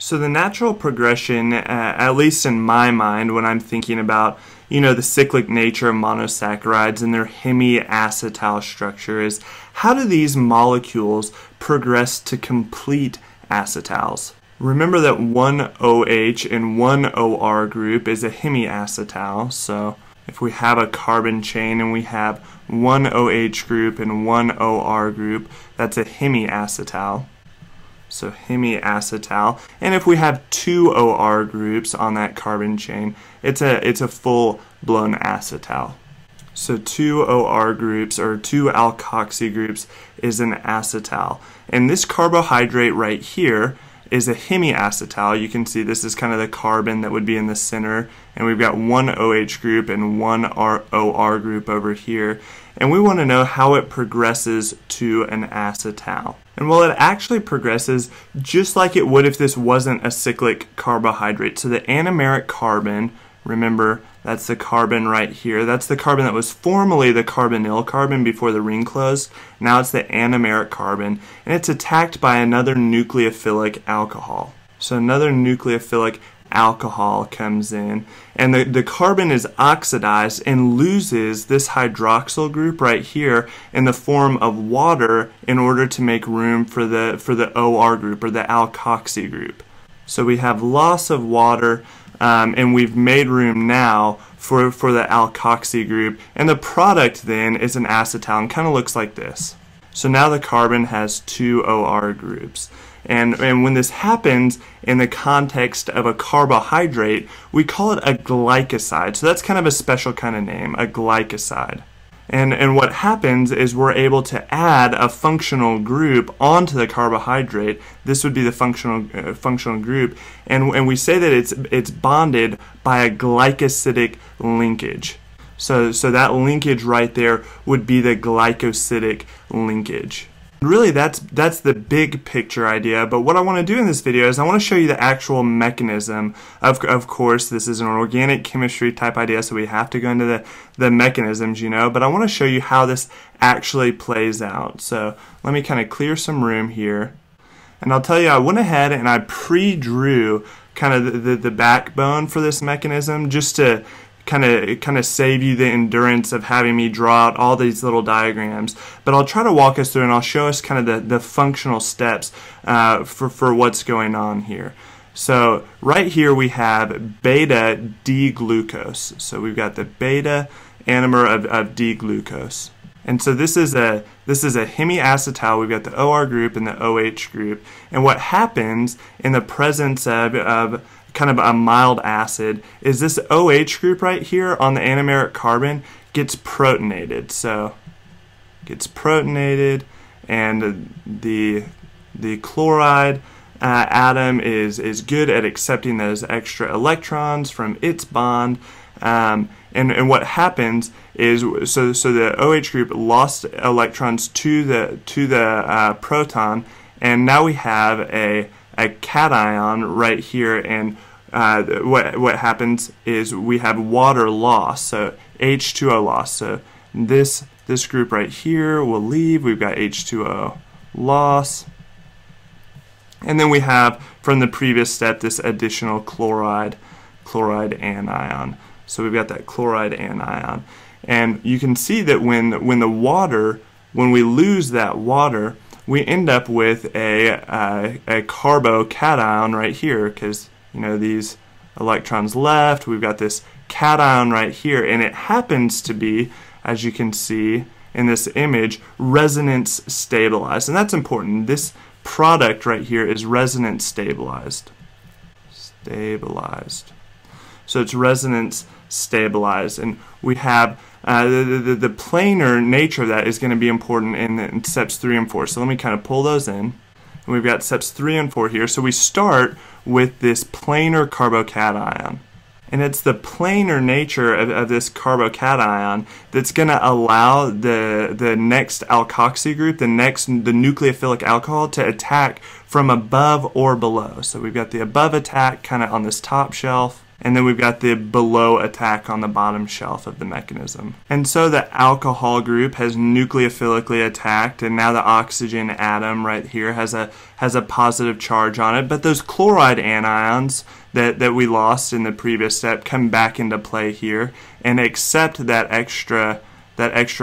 So the natural progression, at least in my mind, when I'm thinking about, the cyclic nature of monosaccharides and their hemiacetal structure is, how do these molecules progress to complete acetals? Remember that one OH and one OR group is a hemiacetal, so if we have a carbon chain and we have one OH group and one OR group, that's a hemiacetal. So hemiacetal. And if we have two OR groups on that carbon chain, it's a full-blown acetal. So two OR groups or two alkoxy groups is an acetal. And this carbohydrate right here is a hemiacetal. You can see this is kind of the carbon that would be in the center, and we've got one OH group and one OR group over here, and we want to know how it progresses to an acetal. And well, it actually progresses just like it would if this wasn't a cyclic carbohydrate. So the anomeric carbon, remember, that's the carbon right here. That's the carbon that was formerly the carbonyl carbon before the ring closed. Now it's the anomeric carbon, and it's attacked by another nucleophilic alcohol. So another nucleophilic alcohol comes in, and the carbon is oxidized and loses this hydroxyl group right here in the form of water in order to make room for the OR group or the alkoxy group. So we have loss of water, and we've made room now for the alkoxy group, and the product then is an acetal and kind of looks like this. So now the carbon has two OR groups. And when this happens in the context of a carbohydrate, we call it a glycoside. So that's kind of a special kind of name, a glycoside. And what happens is we're able to add a functional group onto the carbohydrate. This would be the functional group, and we say that it's bonded by a glycosidic linkage. So that linkage right there would be the glycosidic linkage. Really, that's the big picture idea, but what I want to do in this video is I want to show you the actual mechanism. Of course, this is an organic chemistry type idea, so we have to go into the mechanisms, but I want to show you how this actually plays out. So let me kind of clear some room here, and I'll tell you, I went ahead and I pre-drew kind of the backbone for this mechanism just to kind of save you the endurance of having me draw out all these little diagrams, but I'll try to walk us through and I'll show us kind of the functional steps for what's going on here. So right here we have beta D-glucose. So we've got the beta anomer of D-glucose. And so this is a hemiacetal. We've got the OR group and the OH group. And what happens in the presence of kind of a mild acid is this OH group right here on the anomeric carbon gets protonated. So gets protonated, and the chloride atom is good at accepting those extra electrons from its bond. And what happens is so the OH group lost electrons to the proton, and now we have a cation right here, and what happens is we have water loss, so H2O loss. So this group right here will leave. We've got H2O loss, and then we have from the previous step this additional chloride anion. So we've got that chloride anion, and you can see that when we lose that water, we end up with a carbocation right here, because these electrons left. We've got this cation right here, and it happens to be, as you can see in this image, resonance stabilized, and that's important. This product right here is resonance stabilized. So it's resonance stabilized, and we have the planar nature of that is going to be important in steps 3 and 4. So let me kind of pull those in. And we've got steps 3 and 4 here. So we start with this planar carbocation. And it's the planar nature of this carbocation that's going to allow the next alkoxy group, the nucleophilic alcohol, to attack from above or below. So we've got the above attack kind of on this top shelf, And then we've got the below attack on the bottom shelf of the mechanism. And so the alcohol group has nucleophilically attacked, and now the oxygen atom right here has a positive charge on it. But those chloride anions that we lost in the previous step come back into play here and accept that extra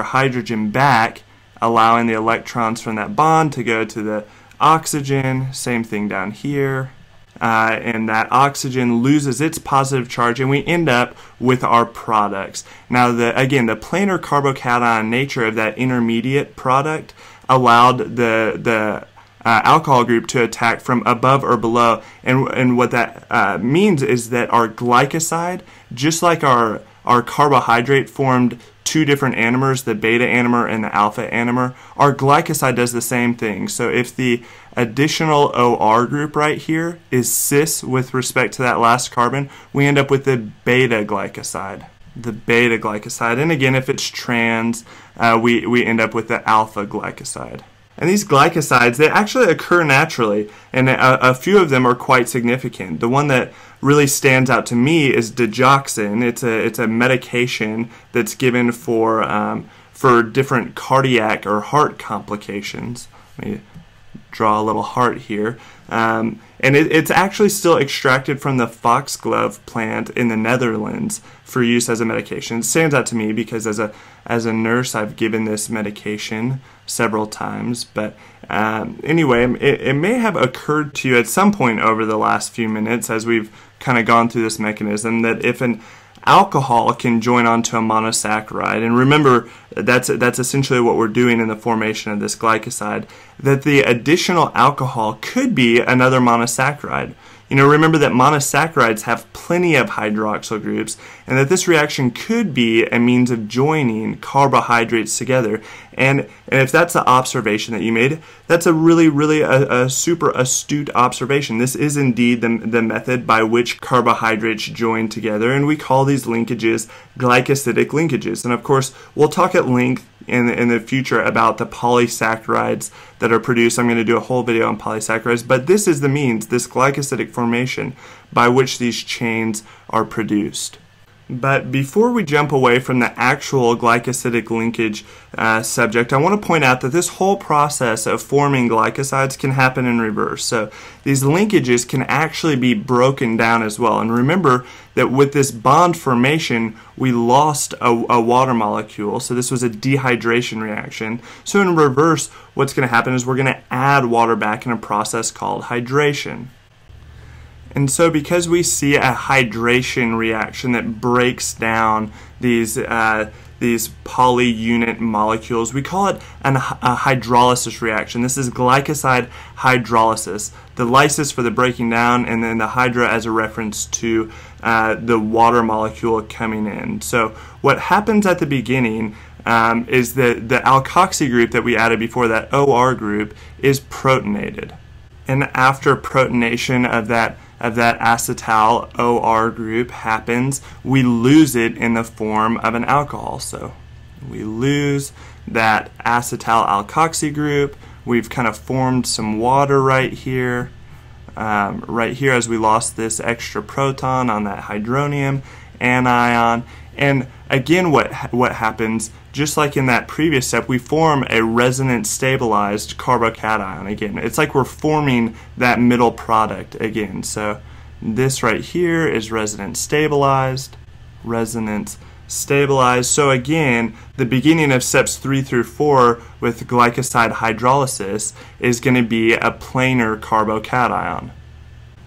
hydrogen back, allowing the electrons from that bond to go to the oxygen. Same thing down here. And that oxygen loses its positive charge, and we end up with our products. Now, again, the planar carbocation nature of that intermediate product allowed the alcohol group to attack from above or below. And what that means is that our glycoside, just like our carbohydrate, formed two different anomers, the beta anomer and the alpha anomer. Our glycoside does the same thing. So if the additional OR group right here is cis with respect to that last carbon, we end up with the beta glycoside. The beta glycoside. And again, if it's trans, we end up with the alpha glycoside. And these glycosides, they actually occur naturally, and a few of them are quite significant. The one that really stands out to me is digoxin. It's a medication that's given for different cardiac or heart complications. Let me draw a little heart here. And it's actually still extracted from the foxglove plant in the Netherlands for use as a medication. It stands out to me because as a nurse, I've given this medication several times. But anyway, it may have occurred to you at some point over the last few minutes as we've kind of gone through this mechanism that if an alcohol can join onto a monosaccharide, and remember that's essentially what we're doing in the formation of this glycoside, that the additional alcohol could be another monosaccharide. You know, remember that monosaccharides have plenty of hydroxyl groups, and that this reaction could be a means of joining carbohydrates together. And if that's the observation that you made, that's a really a super astute observation. This is indeed the method by which carbohydrates join together, and we call these linkages glycosidic linkages. And of course, we'll talk at length in the future about the polysaccharides that are produced. I'm going to do a whole video on polysaccharides, but this is the means, this glycosidic formation, by which these chains are produced. But before we jump away from the actual glycosidic linkage subject, I want to point out that this whole process of forming glycosides can happen in reverse. So these linkages can actually be broken down as well. And remember that with this bond formation, we lost a water molecule. So this was a dehydration reaction. So in reverse, what's going to happen is we're going to add water back in a process called hydration. And so because we see a hydration reaction that breaks down these polyunit molecules, we call it a hydrolysis reaction. This is glycoside hydrolysis. The lysis for the breaking down, and then the hydra as a reference to the water molecule coming in. So what happens at the beginning is that the alkoxy group that we added before, that OR group, is protonated. And after protonation of that acetal OR group happens, we lose it in the form of an alcohol. So we lose that acetal alkoxy group. We've kind of formed some water right here as we lost this extra proton on that hydronium anion. And again, what happens, just like in that previous step, we form a resonance stabilized carbocation again. It's like we're forming that middle product again. So this right here is resonance stabilized. So again, the beginning of steps 3 through 4 with glycoside hydrolysis is going to be a planar carbocation.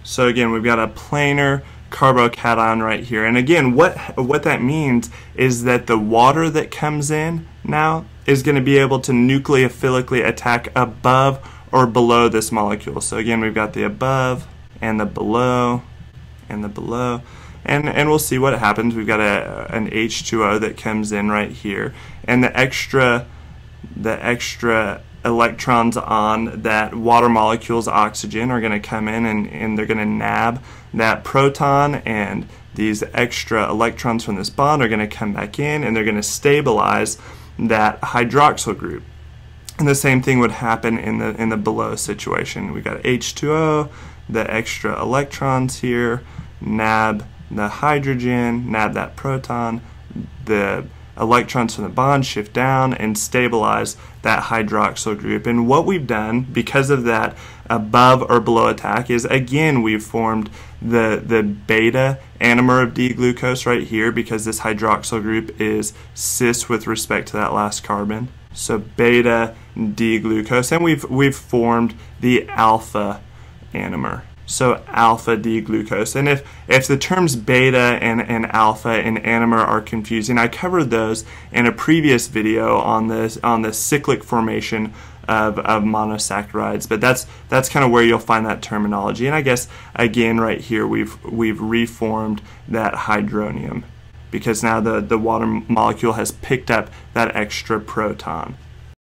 So again, we've got a planar carbocation right here. And again, what that means is that the water that comes in now is going to be able to nucleophilically attack above or below this molecule. So again, we've got the above and the below and the below. And we'll see what happens. We've got an H2O that comes in right here. And the extra electrons on that water molecule's oxygen are going to come in and they're going to nab that proton, and these extra electrons from this bond are going to come back in and they're going to stabilize that hydroxyl group. And the same thing would happen in the below situation. We've got H2O, the extra electrons here, nab the hydrogen, nab that proton, the electrons from the bond shift down and stabilize that hydroxyl group. And what we've done because of that above or below attack is, again, we've formed the beta anomer of D-glucose right here because this hydroxyl group is cis with respect to that last carbon. So beta D-glucose, and we've formed the alpha anomer. So alpha D-glucose. And if the terms beta and alpha and anomer are confusing, I covered those in a previous video on the cyclic formation of monosaccharides. But that's kind of where you'll find that terminology. And I guess again right here we've reformed that hydronium because now the water molecule has picked up that extra proton.